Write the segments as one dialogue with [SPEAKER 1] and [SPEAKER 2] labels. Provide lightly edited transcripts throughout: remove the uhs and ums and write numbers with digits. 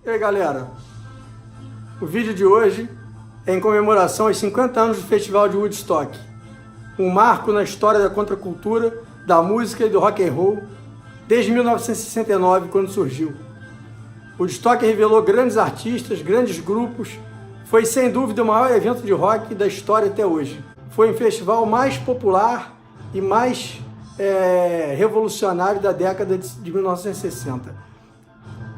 [SPEAKER 1] E aí galera, o vídeo de hoje é em comemoração aos 50 anos do Festival de Woodstock, um marco na história da contracultura, da música e do rock and roll, desde 1969, quando surgiu. O Woodstock revelou grandes artistas, grandes grupos, foi sem dúvida o maior evento de rock da história até hoje. Foi o festival mais popular e mais revolucionário da década de 1960.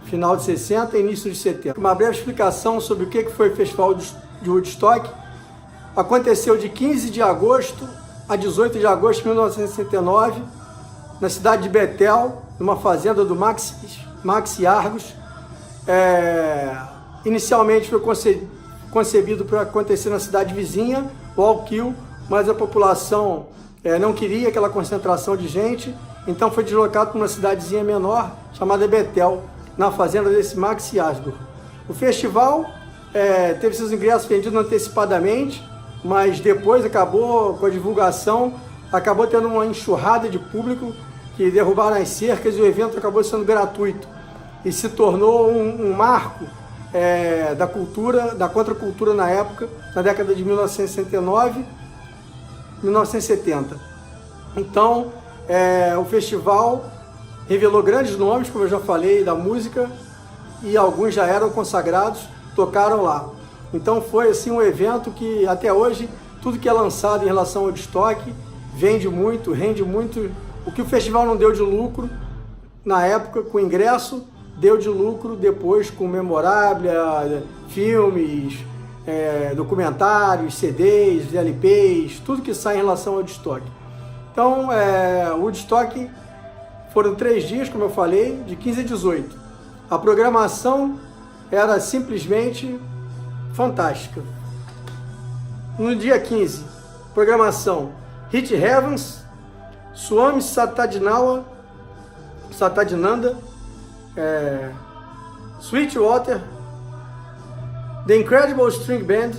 [SPEAKER 1] Final de 60 e início de 70. Uma breve explicação sobre o que foi o Festival de Woodstock. Aconteceu de 15 de agosto a 18 de agosto de 1969, na cidade de Bethel, numa fazenda do Maxi Argos. Inicialmente foi concebido para acontecer na cidade vizinha, Wallkill, mas a população não queria aquela concentração de gente, então foi deslocado para uma cidadezinha menor, chamada Bethel, na fazenda desse Maxi Argos. O festival teve seus ingressos vendidos antecipadamente, mas depois acabou com a divulgação, acabou tendo uma enxurrada de público que derrubaram as cercas e o evento acabou sendo gratuito e se tornou um marco da cultura, da contracultura na época, na década de 1969, 1970. Então, o festival revelou grandes nomes, como eu já falei, da música, e alguns já eram consagrados, tocaram lá. Então foi assim um evento que até hoje, tudo que é lançado em relação ao Woodstock, vende muito, rende muito. O que o festival não deu de lucro na época com ingresso, deu de lucro depois com memorabilia, filmes, documentários, CDs, LPs, tudo que sai em relação ao Woodstock. Então, o Woodstock foram 3 dias, como eu falei, de 15 a 18. A programação era simplesmente fantástica. No dia 15, programação Hit Heavens, Swami Satadinanda, Sweetwater, The Incredible String Band,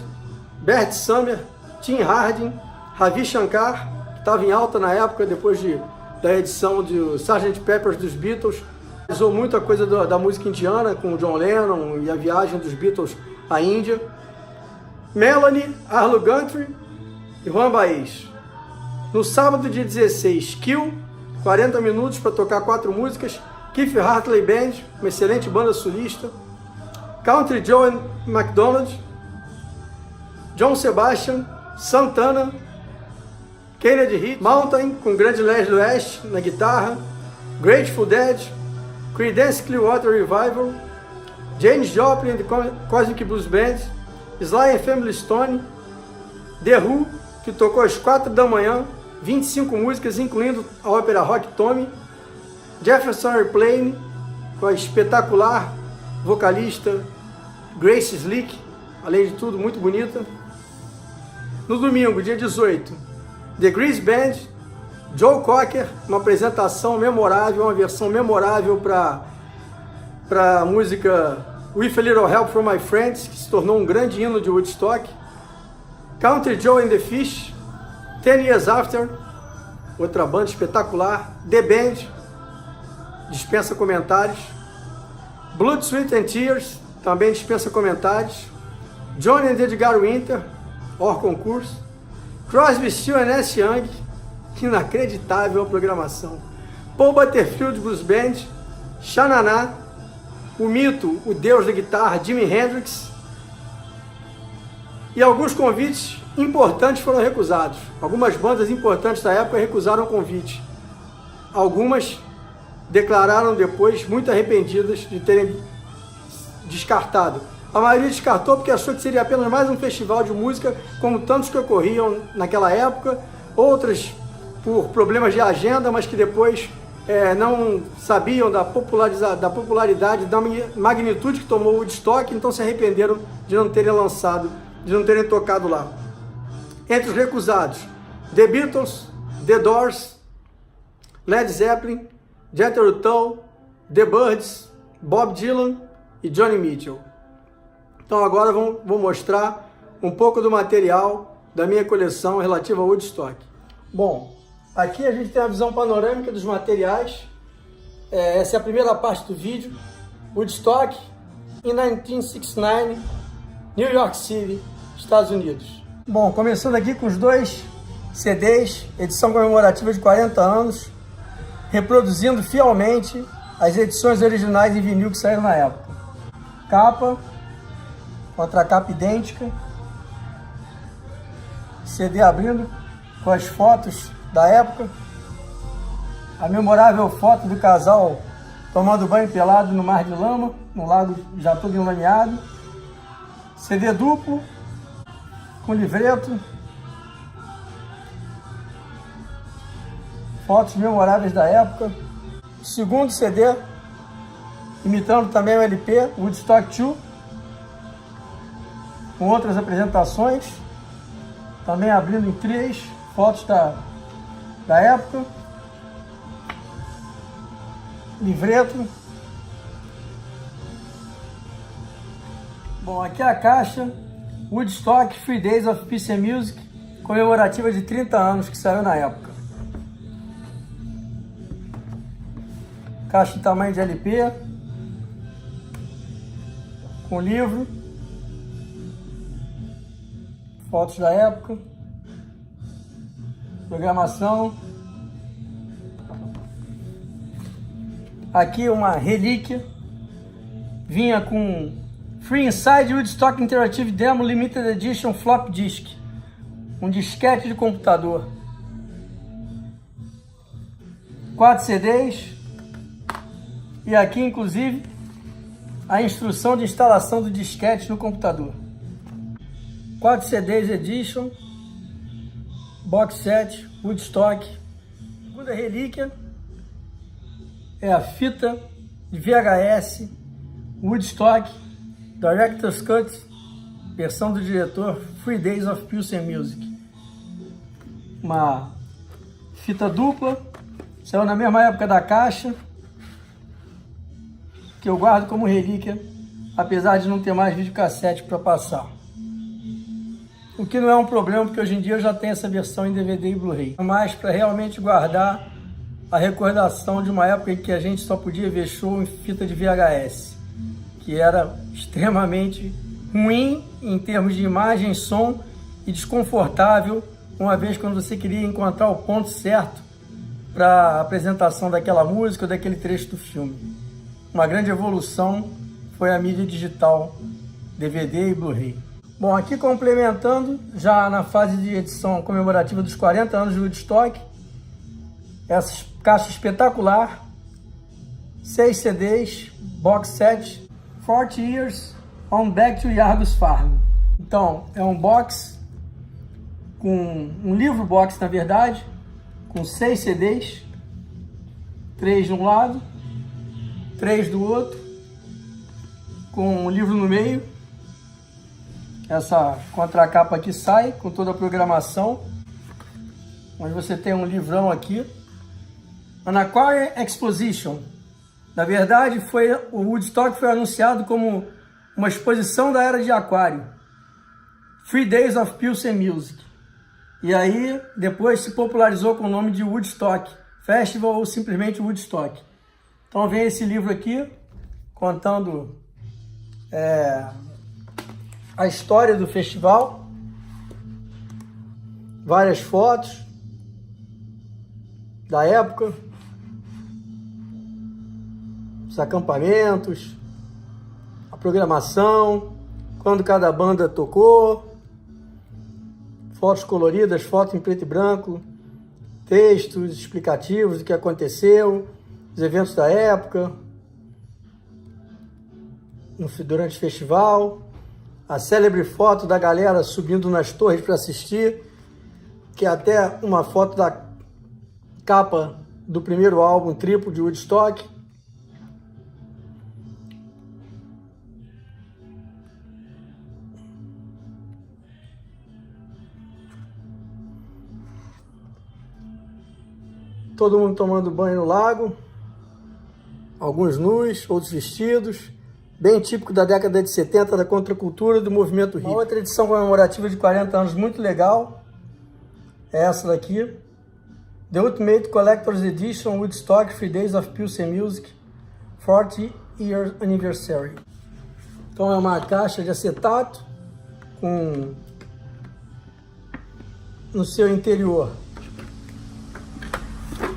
[SPEAKER 1] Bert Summer, Tim Hardin, Ravi Shankar, que estava em alta na época, depois da edição de Sgt. Pepper dos Beatles. Usou muita coisa da música indiana, com o John Lennon e a viagem dos Beatles à Índia. Melanie, Arlo Guthrie e Juan Baez. No sábado, dia 16, Kill, 40 minutos para tocar 4 músicas. Keith Hartley Band, uma excelente banda sulista. Country Joe McDonald, John Sebastian, Santana, Kennedy Heat, Mountain, com grande Leslie West na guitarra, Grateful Dead, Creedence Clearwater Revival, Janis Joplin and the Cosmic Blues Band, Sly and Family Stone, The Who, que tocou às 4 da manhã, 25 músicas, incluindo a ópera rock Tommy, Jefferson Airplane, com a espetacular vocalista Grace Slick, além de tudo, muito bonita. No domingo, dia 18, The Grease Band, Joe Cocker, uma apresentação memorável, uma versão memorável para a música With a Little Help from My Friends, que se tornou um grande hino de Woodstock. Country Joe and the Fish, 10 Years After, outra banda espetacular. The Band, dispensa comentários. Blood, Sweat and Tears, também dispensa comentários. Johnny and Edgar Winter, hors concurso. Crosby, Stills and Nash Young, inacreditável a programação. Paul Butterfield Blues Band, Xananá, o mito, o deus da guitarra, Jimi Hendrix. E alguns convites importantes foram recusados. Algumas bandas importantes da época recusaram o convite. Algumas declararam depois muito arrependidas de terem descartado. A maioria descartou porque achou que seria apenas mais um festival de música, como tantos que ocorriam naquela época, outras por problemas de agenda, mas que depois não sabiam da popularidade, da magnitude que tomou o Woodstock, então se arrependeram de não terem lançado, de não terem tocado lá. Entre os recusados, The Beatles, The Doors, Led Zeppelin, Jethro Tull, The Byrds, Bob Dylan e Joni Mitchell. Então agora vou mostrar um pouco do material da minha coleção relativa ao Woodstock. Bom, aqui a gente tem a visão panorâmica dos materiais. Essa é a primeira parte do vídeo. Woodstock, in 1969, New York City, Estados Unidos. Bom, começando aqui com os dois CDs, edição comemorativa de 40 anos, reproduzindo fielmente as edições originais em vinil que saíram na época. Capa, contracapa idêntica, CD abrindo com as fotos da época, a memorável foto do casal tomando banho pelado no mar de lama, no lago já todo enlameado, CD duplo, com livreto, fotos memoráveis da época. Segundo CD, imitando também o LP, Woodstock 2, com outras apresentações, também abrindo em 3 fotos da época, livreto. Bom, aqui é a caixa Woodstock 3 Days of Peace and Music, comemorativa de 30 anos que saiu na época. Caixa em tamanho de LP, com livro, fotos da época, programação. Aqui uma relíquia, vinha com Free Inside Woodstock Interactive Demo Limited Edition Flop Disk, um disquete de computador, 4 CDs, e aqui inclusive a instrução de instalação do disquete no computador. 4 CDs Edition, Box Set, Woodstock. Segunda relíquia é a fita de VHS Woodstock Director's Cut, versão do diretor, 3 Days of Peace and Music. Uma fita dupla, saiu na mesma época da caixa, que eu guardo como relíquia, apesar de não ter mais videocassete para passar. O que não é um problema, porque hoje em dia eu já tenho essa versão em DVD e Blu-ray. Mas para realmente guardar a recordação de uma época em que a gente só podia ver show em fita de VHS, que era extremamente ruim em termos de imagem, som e desconfortável, uma vez quando você queria encontrar o ponto certo para a apresentação daquela música ou daquele trecho do filme. Uma grande evolução foi a mídia digital, DVD e Blu-ray. Bom, aqui complementando, já na fase de edição comemorativa dos 40 anos de Woodstock, essa caixa espetacular, 6 CDs, box set, 40 Years on Back to Yargos Farm. Então, é um box, com um livro box na verdade, com 6 CDs, 3 de um lado, 3 do outro, com um livro no meio. Essa contracapa aqui sai com toda a programação, onde você tem um livrão aqui. An Aquarium Exposition. Na verdade, o Woodstock foi anunciado como uma exposição da era de aquário. 3 Days of Peace and Music. E aí, depois se popularizou com o nome de Woodstock Festival ou simplesmente Woodstock. Então vem esse livro aqui, contando a história do festival, várias fotos da época, os acampamentos, a programação, quando cada banda tocou, fotos coloridas, fotos em preto e branco, textos explicativos do que aconteceu, os eventos da época, durante o festival, a célebre foto da galera subindo nas torres para assistir, que é até uma foto da capa do primeiro álbum triplo de Woodstock. Todo mundo tomando banho no lago, alguns nus, outros vestidos, bem típico da década de 70, da contracultura do movimento hippie. Uma outra edição comemorativa de 40 anos muito legal é essa daqui, The Ultimate Collector's Edition Woodstock 3 Days of Peace and Music 40 Year Anniversary. Então é uma caixa de acetato com no seu interior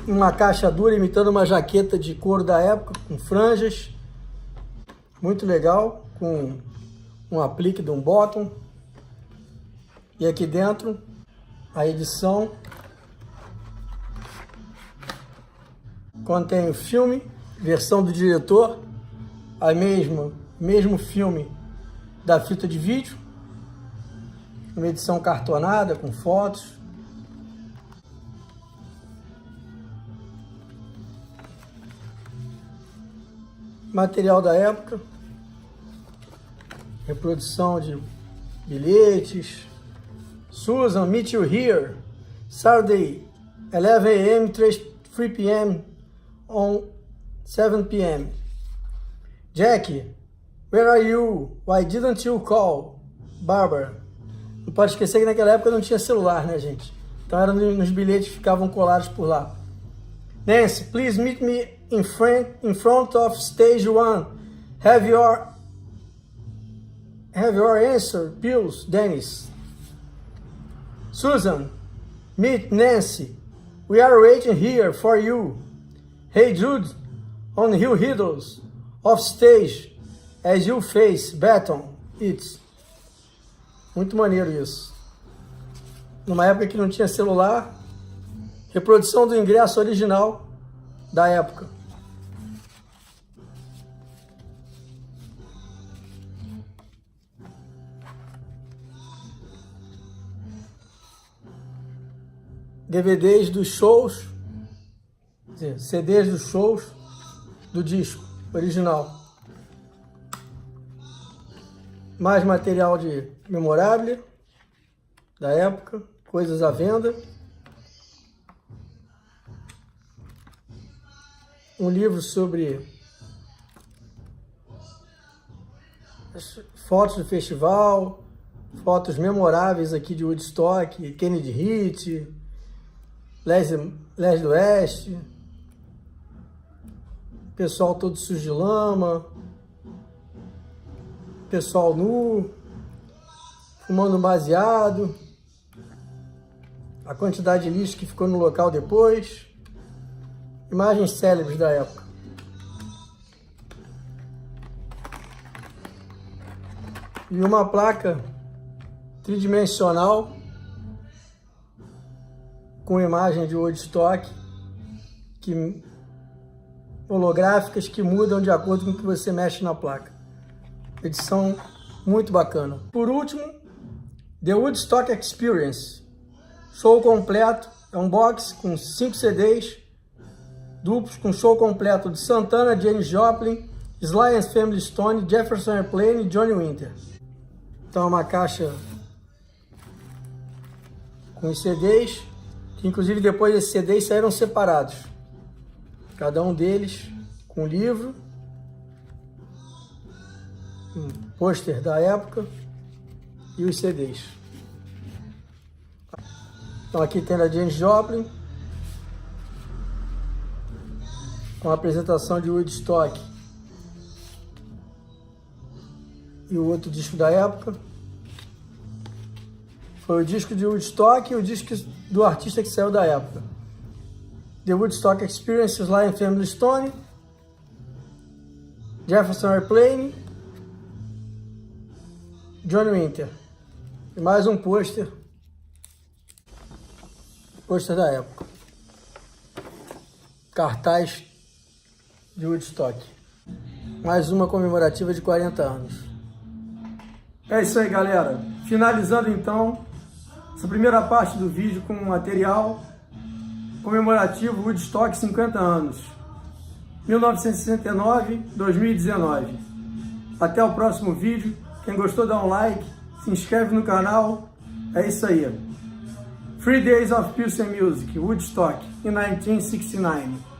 [SPEAKER 1] uma caixa dura imitando uma jaqueta de couro da época, com franjas, muito legal, com um aplique de um bottom. E aqui dentro a edição contém o filme, versão do diretor, mesmo filme da fita de vídeo, uma edição cartonada com fotos. Material da época, reprodução de bilhetes. Susan, meet you here, Saturday, 11 a.m., 3 p.m. on 7 p.m. Jackie, where are you? Why didn't you call? Barbara. Não pode esquecer que naquela época não tinha celular, né, gente? Então era nos bilhetes que ficavam colados por lá. Nancy, please meet me in front of stage 1. Have your answer, pills, Dennis. Susan, meet Nancy. We are waiting here for you. Hey Jude, on Hill Hiddles, off stage, as you face Baton. It's. Muito maneiro isso. Numa época que não tinha celular, reprodução do ingresso original da época. DVDs dos shows, CDs dos shows do disco original. Mais material de memorabilia da época, coisas à venda. Um livro sobre fotos do festival, fotos memoráveis aqui de Woodstock, Kennedy Hit, Leslie West, pessoal todo sujo de lama, pessoal nu, fumando baseado, a quantidade de lixo que ficou no local depois, imagens célebres da época. E uma placa tridimensional com imagem de Woodstock, holográficas que mudam de acordo com o que você mexe na placa. Edição muito bacana. Por último, The Woodstock Experience. Show completo, é um box com 5 CDs duplos com show completo de Santana, Janis Joplin, Sly and Family Stone, Jefferson Airplane e Johnny Winter. Então é uma caixa com os CDs, que inclusive depois esses CDs saíram separados. Cada um deles com livro, um pôster da época e os CDs. Então aqui tem a Janis Joplin, com a apresentação de Woodstock e o outro disco da época. Foi o disco de Woodstock e o disco do artista que saiu da época. The Woodstock Experience, Sly and Family Stone, Jefferson Airplane, Johnny Winter. E mais um pôster da época. Cartaz de Woodstock. Mais uma comemorativa de 40 anos. É isso aí, galera. Finalizando então essa primeira parte do vídeo com um material comemorativo Woodstock 50 anos. 1969-2019. Até o próximo vídeo. Quem gostou, dá um like, se inscreve no canal. É isso aí. 3 Days of Peace and Music, Woodstock, in 1969.